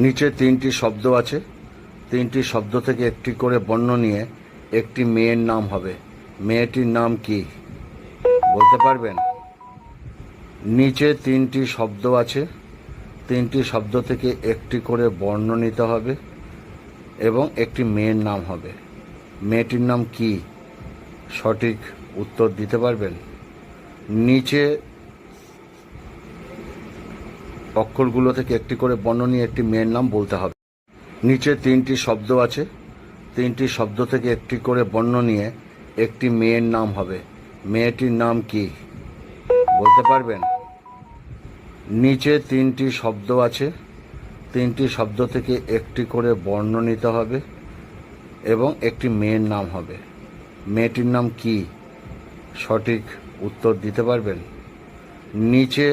নিচে তিনটি শব্দ আছে, তিনটি শব্দ থেকে একটি করে বর্ণ নিয়ে একটি মেয়ের নাম হবে। মেয়েটির নাম কি বলতে পারবেন? নিচে তিনটি শব্দ আছে, তিনটি শব্দ থেকে একটি করে বর্ণ নিতে হবে এবং একটি মেয়ের নাম হবে। মেয়েটির নাম কি? সঠিক উত্তর দিতে পারবেন? নিচে অক্ষরগুলো থেকে একটি করে বর্ণ নিয়ে একটি মেয়ের নাম বলতে হবে। নিচে তিনটি শব্দ আছে, তিনটি শব্দ থেকে একটি করে বর্ণ নিয়ে একটি মেয়ের নাম হবে। মেয়েটির নাম কি বলতে পারবেন? নিচে তিনটি শব্দ আছে, তিনটি শব্দ থেকে একটি করে বর্ণ নিতে হবে এবং একটি মেয়ের নাম হবে। মেয়েটির নাম কি? সঠিক উত্তর দিতে পারবেন? নিচে